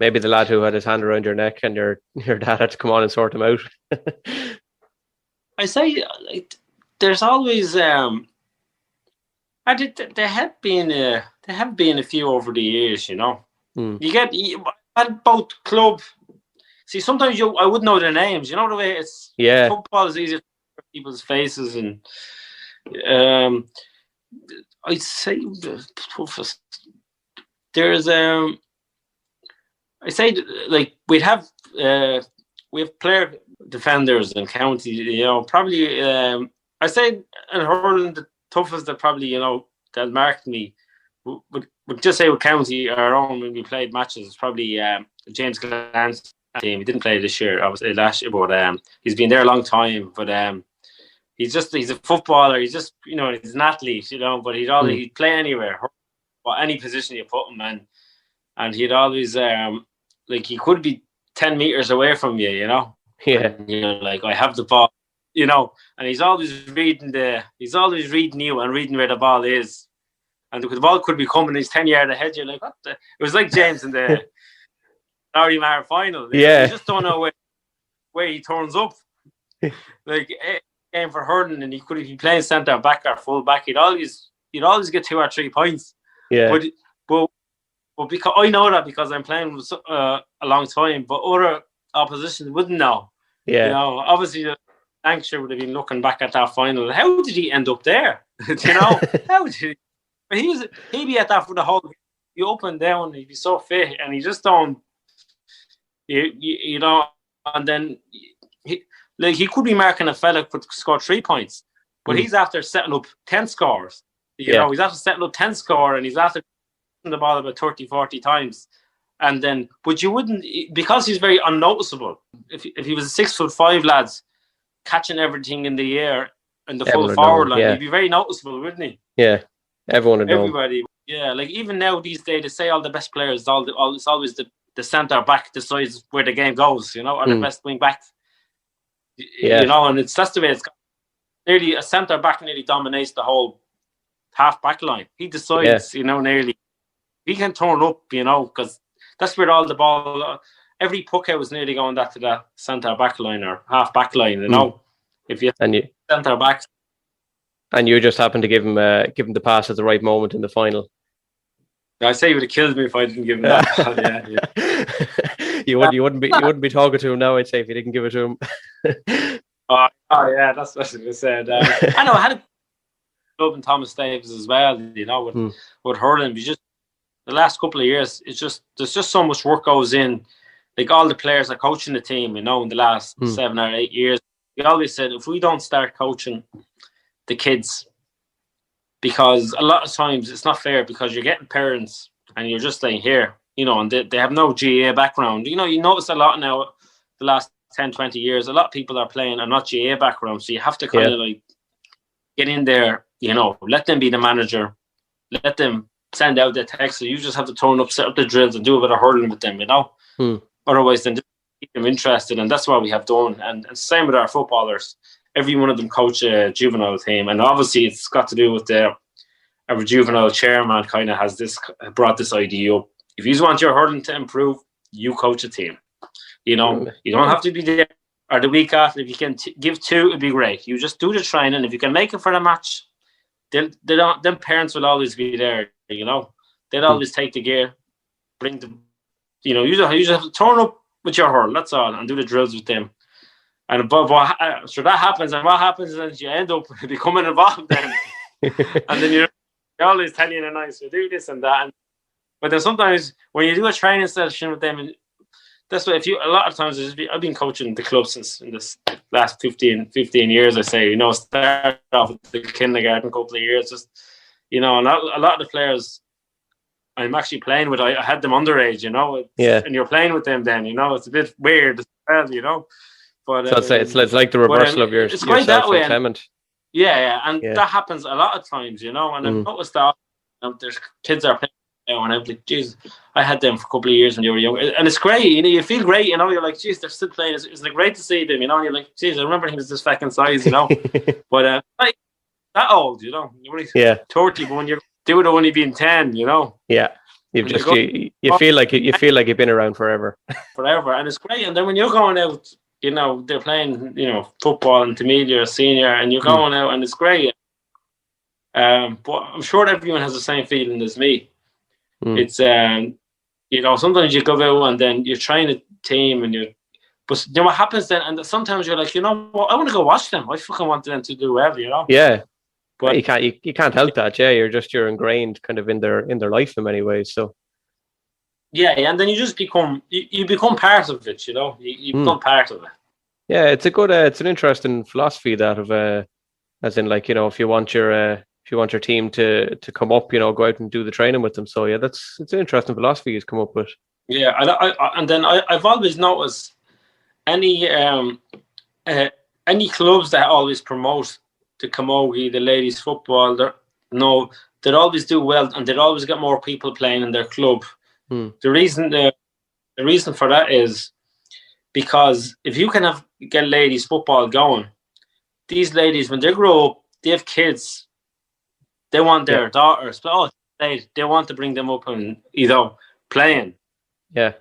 Maybe the lad who had his hand around your neck and your dad had to come on and sort him out. I say, like, there's always there have been a few over the years. Hmm. You had both club. See, sometimes I wouldn't know their names. You know the way it's. Yeah. Football is easier to put people's faces, and I'd say the toughest. There's I say, like, we have player defenders in county. Probably I say in hurling the toughest that probably that marked me would just say with county our own when we played matches. It's probably James Glantz team. He didn't play this year, obviously last year, but he's been there a long time. But he's a footballer. He's just he's an athlete, but he'd play anywhere, or any position you put him in, and he'd always like he could be 10 meters away from you, Yeah. And you're like, I have the ball, and he's always reading you and reading where the ball is, and the ball could be coming. He's 10 yards ahead. You're like, what the? It was like James in the Larry Maher final. Yeah. You just don't know where he turns up. Like game for hurling, and he could be playing centre back or full back. He'd always get 2 or 3 points. Yeah. But because I know that because I'm playing a long time, but other opposition wouldn't know. Yeah. Obviously the Lancashire would have been looking back at that final. How did he end up there? How did he? But he'd be at that for the whole. You up and down, he'd be so fit, and he just don't. And then he could be marking a fella could score 3 points, but he's after setting up 10 scores. He's after setting up 10 score, and he's after the ball about 30, 40 times. And then, but you wouldn't, because he's very unnoticeable. If he was a 6'5" lads catching everything in the air in the full forward line, he'd be very noticeable, wouldn't he? Yeah, everybody. Yeah, like even now these days, they say all the best players, it's always the centre back decides where the game goes, or the best wing back. Yeah. And that's the way it's got. Nearly a centre back nearly dominates the whole half back line. He decides, nearly. He can turn up, because that's where all the ball, every puck out was nearly going to that centre back line or half back line, if you centre back. And you just happened to give him the pass at the right moment in the final. I say he would have killed me if I didn't give him that. Yeah. You wouldn't be talking to him now, I'd say, if you didn't give it to him. Oh yeah, that's what I said. I know I had a club in Thomas Davis as well. With hurling, we just the last couple of years, it's just there's just so much work goes in. Like all the players are coaching the team, in the last 7 or 8 years. We always said if we don't start coaching the kids, because a lot of times it's not fair because you're getting parents and you're just like here, and they have no GAA background. You notice a lot now the last 10, 20 years, a lot of people are playing are not GAA background. So you have to kind of like get in there, let them be the manager, let them send out the text. So you just have to turn up, set up the drills and do a bit of hurling with them, Otherwise, then just keep them interested. And that's what we have done. And same with our footballers. Every one of them coach a juvenile team. And obviously it's got to do with our juvenile chairman kind of brought this idea up. If you want your hurling to improve, you coach a team. You don't have to be there or the week after. If you can give 2, it'd be great. You just do the training. If you can make it for the match, them parents will always be there. They'll always take the gear, bring the. You just have to turn up with your hurl. That's all, and do the drills with them. And so that happens, and what happens is you end up becoming involved then, and then you're always telling you nice to do this and that. But then sometimes when you do a training session with them, that's what a lot of times I've been coaching the club since in this last 15 years. I say, start off with the kindergarten couple of years, just and a lot of the players I'm actually playing with, I had them underage, and you're playing with them then, it's a bit weird as well, But so it's like the reversal of it's quite that way. And that happens a lot of times, and I've noticed that there's kids are playing now, and I'm like, geez, I had them for a couple of years when they were young, and it's great, you feel great, you're like, geez, they're still playing. It's like great to see them, and you're like, geez, I remember he was this fucking size, but like that old, you're only 30, but when you're doing it only being 10, Yeah, you feel like you've been around forever. And it's great. And then when you're going out, they're playing, football, intermediate or senior, and you're going out, and it's great. But I'm sure everyone has the same feeling as me. It's sometimes you go out and then you're trying a team, but what happens then? And sometimes you're like, I want to go watch them. I fucking want them to do well, Yeah. But you can't help that, you're ingrained kind of in their life in many ways. So and then you just become part of it, you become part of it. Yeah, it's an interesting philosophy that of as in like if you want your team to come up, go out and do the training with them. So yeah, it's an interesting philosophy you've come up with. Yeah, and then I've always noticed any clubs that always promote the camogie, the ladies football, they'd always do well, and they'd always get more people playing in their club. The reason for that is because if you can get ladies football going, these ladies, when they grow up, they have kids, they want their daughters, but they want to bring them up and playing. Yeah.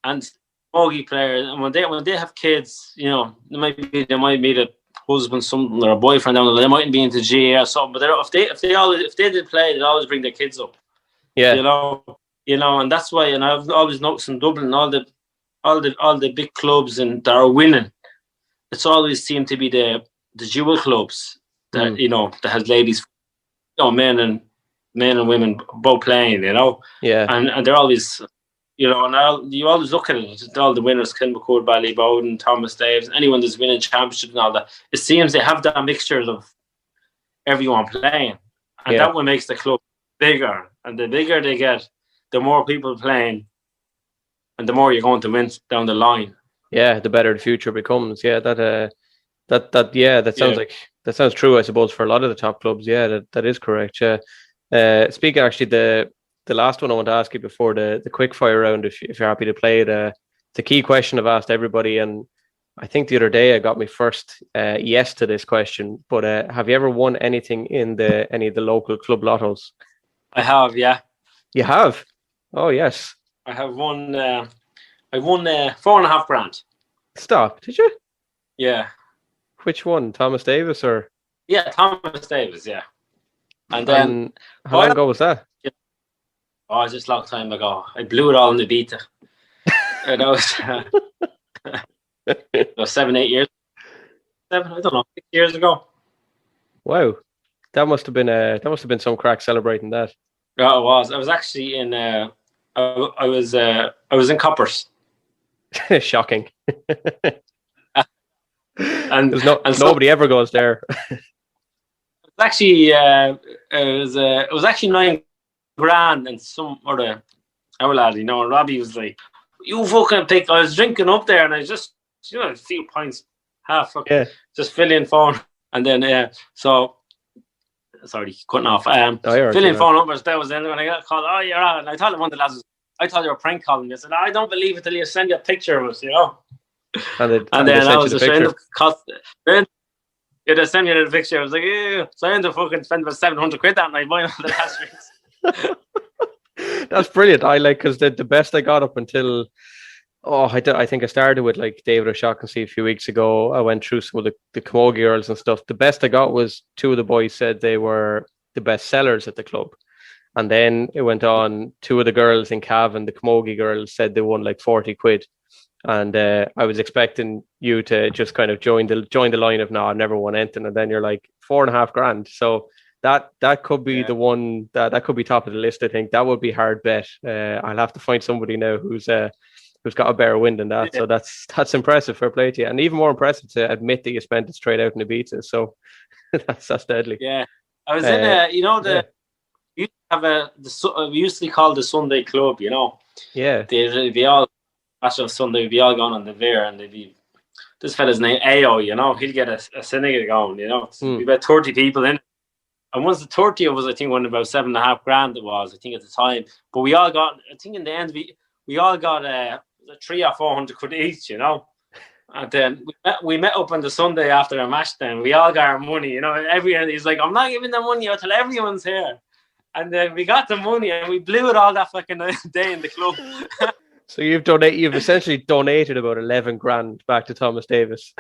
And camogie players, and when they have kids, they might meet a husband, something, or a boyfriend down there. They mightn't be into GAA or something, but if they did play, they'd always bring their kids up. Yeah, and that's why. And I've always noticed in Dublin, all the big clubs and that are winning, it's always seemed to be the jewel clubs that that has ladies, men and women both playing. Yeah, and they're always. And you always look at it, all the winners, Kilmacud, Ballybowden, Thomas Davis, anyone that's winning championships and all that, it seems they have that mixture of everyone playing. And that one makes the club bigger. And the bigger they get, the more people playing, and the more you're going to win down the line. Yeah, the better the future becomes. Yeah, that sounds like that sounds true, I suppose, for a lot of the top clubs. Yeah, that is correct. Yeah. Speaking actually, the last one I want to ask you before the quick fire round, if you're happy to play it, it's a key question I've asked everybody, and I think the other day I got my first yes to this question. But have you ever won anything in any of the local club lottos? I have, yeah. You have? Oh yes. I have won. I won $4,500. Stop! Did you? Yeah. Which one? Thomas Davis or? Yeah, Thomas Davis. Yeah. And then how long ago was that? Oh, just a long time ago. I blew it all in the beta. That was 7-8 years. I don't know, 6 years ago. Wow, that must have been some crack celebrating that. Yeah, it was. I was actually in. I was in Coppers, Shocking. and There's so nobody ever goes there. it was actually it was actually 9 grand, and some other our lad, and Robbie was like, "You fucking pick." I was drinking up there, and I just a few pints, half Yeah. just fill in phone, and then so. Sorry, cutting off. Filling phone numbers. That was then when I got called. Oh, you're on. And I thought one of the lads I thought you were prank calling me. I said, I don't believe it till you send you a picture of us, And then I was ashamed of cost. Then they sent me the picture. I was like, yeah. So I ended up fucking spending about 700 quid that night buying all the last drinks. That's brilliant. I because the best I got up until. I think I started with like David O'Shaughnessy a few weeks ago. I went through some of the Camogie girls and stuff. The best I got was two of the boys said they were the best sellers at the club. And then it went on, two of the girls in Cavan, the Camogie girls, said they won like 40 quid. And I was expecting you to just kind of join the line of, no, I've never won anything. And then you're like 4.5 grand. So that could be the one that could be top of the list. I think that would be hard bet. I'll have to find somebody now who's got a better win than that. So that's impressive. Fair play to you. And even more impressive to admit that you spent it straight out in Ibiza. So that's deadly. Yeah. I was in we used to have we used to be called the Sunday Club, Yeah. They'd be all National Sunday, we'd be all going on the beer, and they'd be this fella's name AO, he'd get a synagogue going, We'd about 30 people in it. And once the 30 of us, I think, won about 7.5 grand it was, I think, at the time. But we all got, I think in the end, we all got 300 or 400 quid each, And then we met up on the Sunday after a match. Then we all got our money, Everyone, he's like, I'm not giving the money until everyone's here. And then we got the money and we blew it all that fucking day in the club. So you've essentially donated about 11 grand back to Thomas Davis.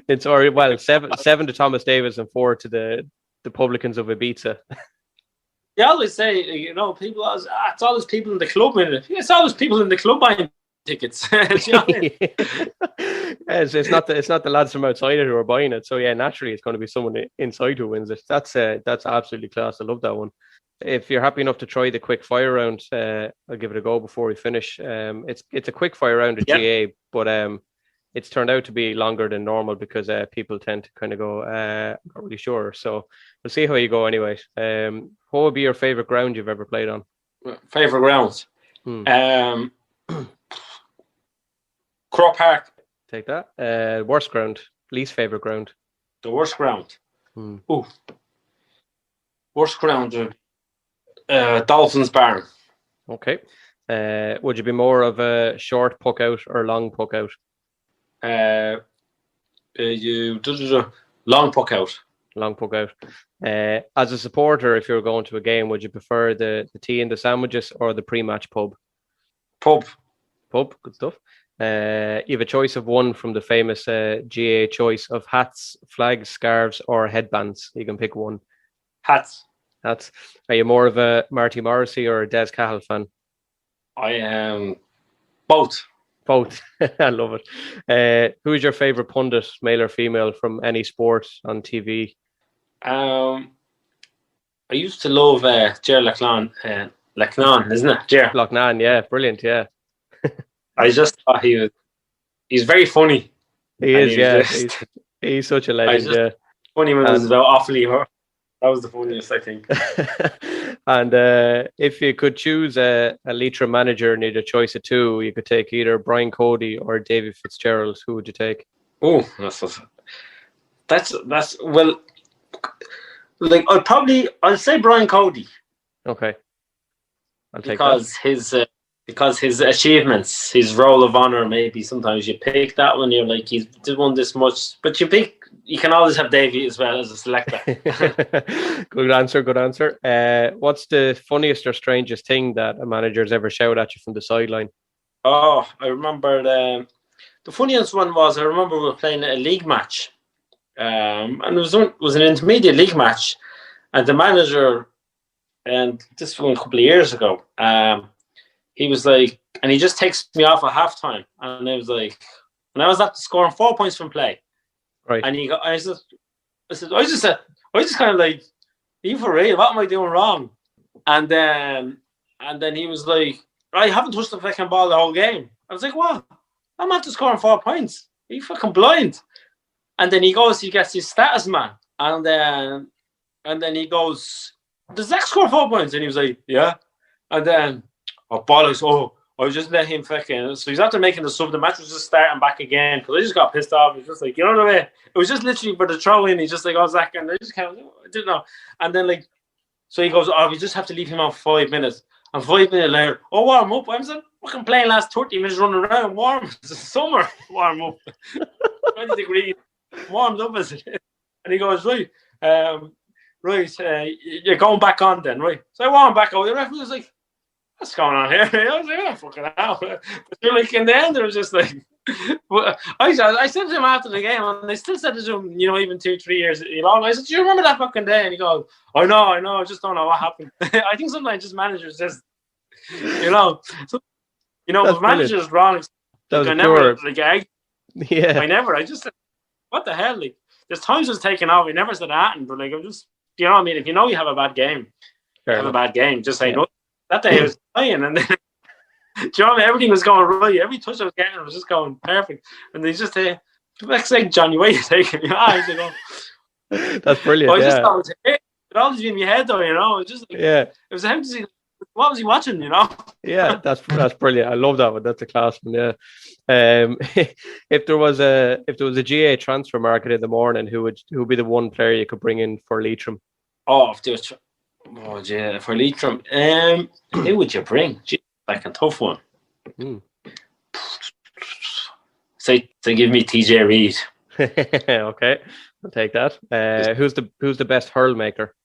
Seven to Thomas Davis and 4 to the publicans of Ibiza. They always say, people always, it's always people in the club. It's always people in the club buying tickets. It's not the lads from outside it who are buying it. So yeah, naturally it's going to be someone inside who wins it. That's absolutely class. I love that one. If you're happy enough to try the quick fire round, I'll give it a go before we finish. It's a quick fire round at GAA, but it's turned out to be longer than normal because people tend to kind of go, not really sure. So we'll see how you go anyway. What would be your favourite ground you've ever played on? Favourite grounds? Crow Park. Take that. Worst ground? Least favourite ground? The worst ground? Worst ground? Dolphins Barn. Okay. Would you be more of a short puck out or long puck out? Long puck out. Long puck out. As a supporter, if you're going to a game, would you prefer the tea and the sandwiches or the pre-match pub? Pub. Good stuff. You have a choice of one from the famous GAA choice of hats, flags, scarves, or headbands. You can pick one. Hats. Are you more of a Marty Morrissey or a Des Cahill fan? I am both. I love it. Who is your favourite pundit, male or female, from any sport on TV? I used to love Ger Lachlan, isn't it? Ger Lachlan, yeah, brilliant, yeah. I just thought he's very funny. He is, yeah. He's such a legend, yeah. Funny when it was about awfully hurt. That was the funniest, I think. And if you could choose a Leitrim manager and you had a choice of two, you could take either Brian Cody or David Fitzgerald. Who would you take? Oh, that's well, like I'll say Brian Cody. Okay, I'll take that. Because his achievements, his role of honour, maybe sometimes you pick that one. You're like, he's won this much, but you can always have Davey as well as a selector. Good answer. What's the funniest or strangest thing that a manager has ever shouted at you from the sideline? Oh, I remember the funniest one was, I remember we were playing a league match, and it was an intermediate league match, and the manager, and this was a couple of years ago, he was like, and he just takes me off at halftime, and I was like, and I was after scoring 4 points from play. Right. And I just kind of like, are you for real? What am I doing wrong? And then he was like, I haven't touched the fucking ball the whole game. I was like, what? I'm after scoring 4 points. Are you fucking blind? And then he gets his status man. And then he goes, does Zach score 4 points? And he was like, yeah. And then, oh, bollocks, I just let him fucking. So he's after making the sub. The match was just starting back again because I just got pissed off. He's just like, you know what I mean? It was just literally for the throw in. He's just like, oh, Zach. And I just kind of, I didn't know. And then, like, so he goes, we just have to leave him on 5 minutes. And 5 minutes later, warm up. I was fucking playing last 30 minutes running around. Warm. It's summer. Warm up. 20 degrees. Warmed up as it is. And he goes, right, you're going back on then, right? So I warmed back out. The referee was like, what's going on here? I was like, oh, fucking hell. But you're like, in the end, it was just like, I said to him after the game, and I still said to him, even 2-3 years long, I said, do you remember that fucking day? And he goes, I know, I just don't know what happened. I think sometimes just managers just, if managers wrong, that was I just said, what the hell? Like, there's times I was taken off. I never said that, but like, I'm just, you know what I mean? If you know you have a bad game, just say no. That day I was playing, and then, do you know what I mean? Everything was going right. Every touch I was getting was just going perfect. And they just say, next thing, John, why are you taking me? That's brilliant. I just thought it always been in my head, though, It was just like, it was him to see. What was he watching? Yeah, that's brilliant. I love that one. That's a class one. Yeah. If there was a GA transfer market in the morning, who would be the one player you could bring in for Leitrim? For Leitrim, who would you bring? Gee, like a tough one. Say give me TJ Reid. Okay, I'll take that. Who's the best hurl maker?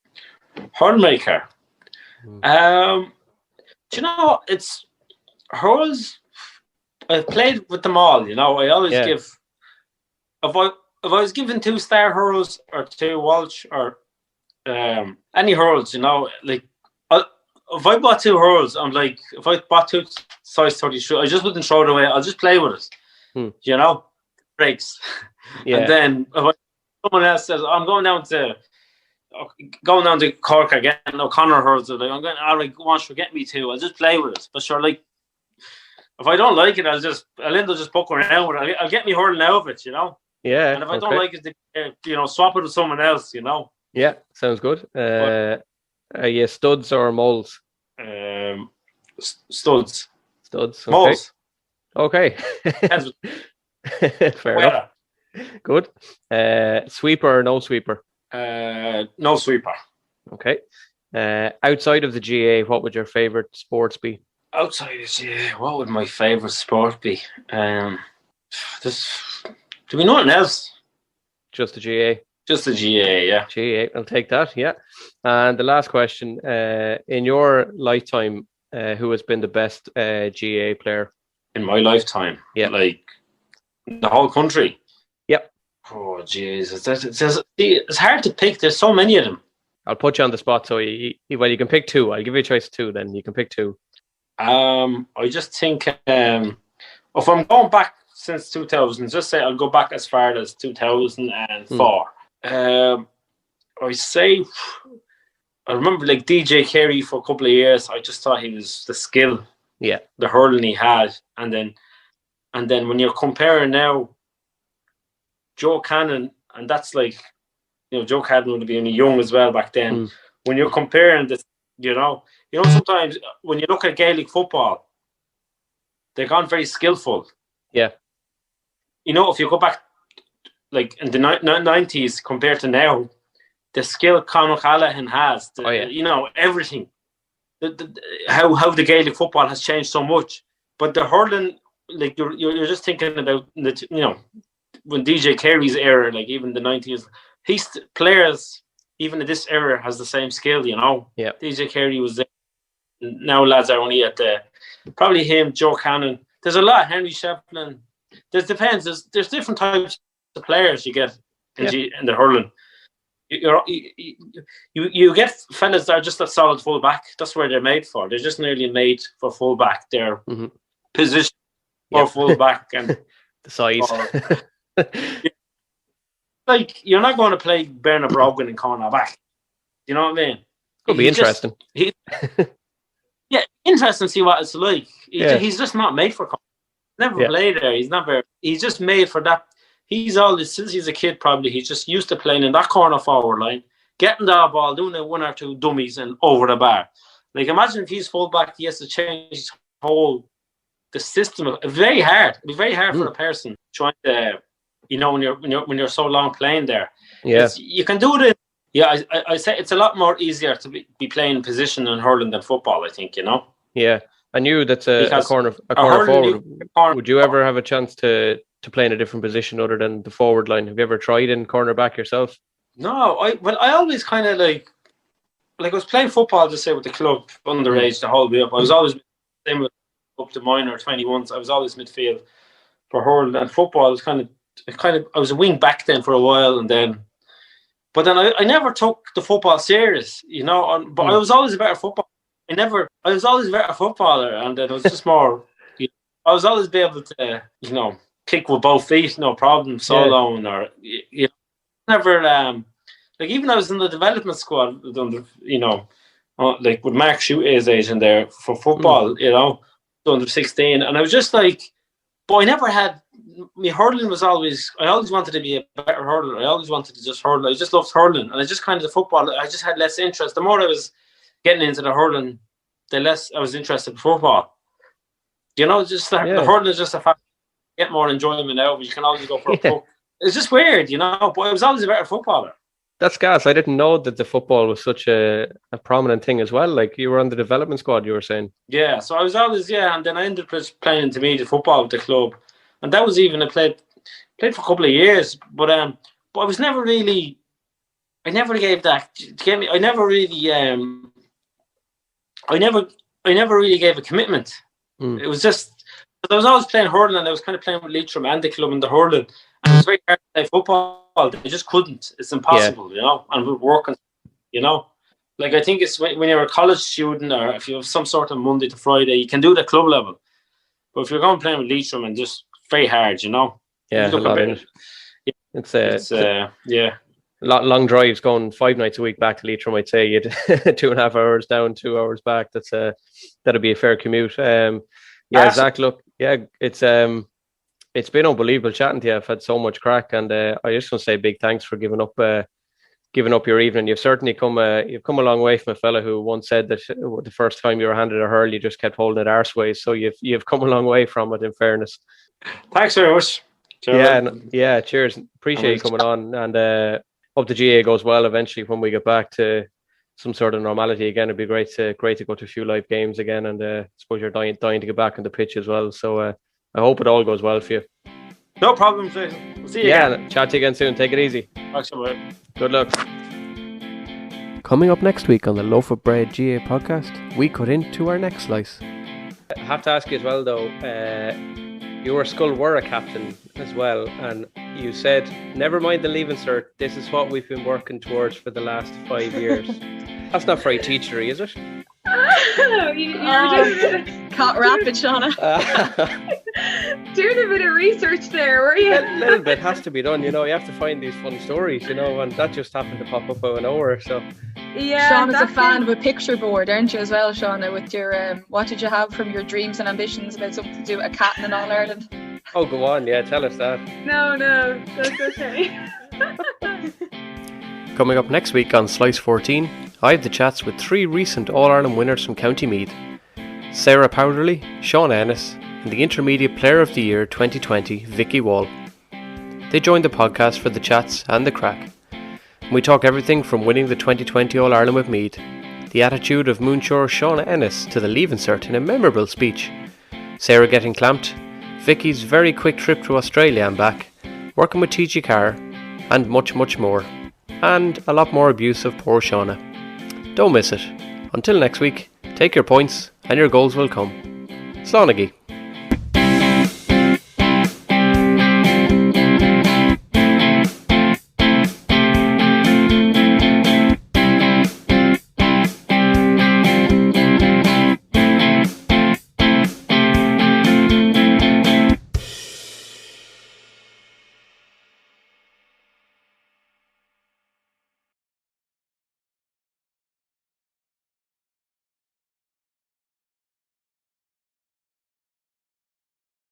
Hurl maker. Do you know, it's hurls. I've played with them all. I always give. If I was given 2-star hurls or 2 Walsh or any hurls, like if I bought 2 hurls, I'm like, if I bought 2 size 30, I just wouldn't throw it away. I'll just play with it. Breaks. Yeah. And then if someone else says, I'm going down to Cork again, O'Connor hurls it. Like, I'm going, all right, Walsh, forget me too. I'll just play with it. But sure, like, if I don't like it, I'll end up just poking around with it. I'll get me hurling out of it, Yeah. And if I don't like it, swap it with someone else, Yeah, sounds good. Are you studs or moles? Studs. Studs. Okay. Moles. Okay. Fair enough. Good. Sweeper or no sweeper? No sweeper. Okay. Outside of the GA, what would your favourite sports be? Outside of the GA, what would my favourite sport be? Do we know anything else? Just the GA. Just the GA, yeah. GA, I'll take that, yeah. And the last question, in your lifetime, who has been the best GA player? In my lifetime? Yeah. Like, the whole country? Yep. Oh, Jesus. It's hard to pick. There's so many of them. I'll put you on the spot, so you can pick 2. I'll give you a choice of 2, then you can pick 2. I just think, if I'm going back since 2000, just say I'll go back as far as 2004. I say, I remember like DJ Carey for a couple of years. I just thought he was the skill, the hurling he had, and then when you're comparing now, Joe Cannon, and that's like, Joe Cannon would have been young as well back then. When you're comparing this, sometimes when you look at Gaelic football, they've gone very skillful. Yeah. If you go back, like in the 90s compared to now, the skill Conor Callaghan has, everything. How the Gaelic football has changed so much. But the hurling, like you're just thinking about when DJ Carey's era, like even the 90s, players even in this era has the same skill. Yeah. DJ Carey was there. Now lads are only at probably him, Joe Cannon. There's a lot. Henry Shefflin. Depends. There's different types of players you get in the hurling. You get fellas that are just a solid full back. That's where they're made for. They're just nearly made for full back. Their position for full back and the size. like you're not going to play Bernard Brogan in cornerback. You know what I mean? Could be interesting. Yeah, interesting to see what it's like. He's just not made for corner. Never played there. He's just made for that. He's always, since he's a kid, probably he's just used to playing in that corner forward line, getting the ball, doing the one or two dummies and over the bar. Like, imagine if he's fullback, he has to change the system. Very hard. It'd be very hard for a person trying to, when you're so long playing there. Yeah, you can do it. Yeah, I say it's a lot more easier to be playing position in hurling than football, I think, Yeah, I knew that's a corner forward. Would you ever have a chance to play in a different position other than the forward line? Have you ever tried in cornerback yourself? No, I always kind of like I was playing football, just say, with the club underage the whole way up. I was always same with up to minor 21s. I was always midfield for hurling, and football was kind of I was a wing back then for a while, but then I never took the football serious, but I was always a better footballer. I was always a better footballer, and then it was just more. I was always be able to, kick with both feet, no problem, soloing or never. Like, even I was in the development squad, like with Mark Shootay's age in there for football, under 16, and I was just like, but I never had. My hurling was always. I always wanted to be a better hurler. I always wanted to just hurl. I just loved hurling, and I just kind of the football. I just had less interest. The more I was getting into the hurling, the less I was interested in football. The hurling is just a fact. Get more enjoyment out, but you can always go for a puck. It's just weird, but I was always a better footballer. That's gas. I didn't know that the football was such a prominent thing as well. Like, you were on the development squad, you were saying. Yeah, so I was always, and then I ended up playing intermediate football with the club. And that was even, I played for a couple of years. But I was never really, I never gave that, I never really gave a commitment. It was just, I was always playing hurling, and I was kind of playing with Leitrim and the club in the hurling. And it was very hard to play football. They just couldn't. It's impossible, and we're working, Like, I think it's when you're a college student, or if you have some sort of Monday to Friday, you can do the club level. But if you're going playing with Leitrim, and just very hard, Yeah, a lot in it. It's long drives going 5 nights a week back to Leitrim. I'd say you'd 2.5 hours down, 2 hours back. That'd be a fair commute. Zach, look, it's been unbelievable chatting to you. I've had so much crack, and I just want to say big thanks for giving up your evening. You've certainly come a long way from a fella who once said that the first time you were handed a hurl, you just kept holding it arseways. So you've come a long way from it, in fairness. Thanks very much. Yeah, cheers. Appreciate you coming on, and hope the GAA goes well eventually when we get back to some sort of normality again. It'd be great to go to a few live games again, and I suppose you're dying to get back on the pitch as well. So I hope it all goes well for you. No problem, Jason. We'll see you again. Chat to you again soon. Take it easy. Thanks a lot. Good luck. Coming up next week on the Loaf of Bread GAA podcast, we cut into our next slice. I have to ask you as well, though, you were Skull were a captain as well, and you said, never mind the leaving cert, this is what we've been working towards for the last 5 years. That's not very teachery, is it? Caught rapid, Shauna. Doing a bit of research there, were you? A little bit has to be done, you have to find these fun stories, and that just happened to pop up out of nowhere. So yeah, Shauna's a fan of a picture board, aren't you, as well, Shauna, with your what did you have from your dreams and ambitions about something to do with a cat in All Ireland? Oh, go on, tell us that. No, that's okay. Coming up next week on Slice 14, I have the chats with 3 recent All-Ireland winners from County Meath: Sarah Powderly, Sean Ennis, and the Intermediate Player of the Year 2020, Vicky Wall. They joined the podcast for the chats and the crack. We talk everything from winning the 2020 All-Ireland with Meath, the attitude of Moonshore's Sean Ennis to the leaving cert in a memorable speech, Sarah getting clamped, Vicky's very quick trip to Australia and back, working with TG Carr, and much, much more. And a lot more abuse of poor Shauna. Don't miss it. Until next week, take your points and your goals will come. Slánagí.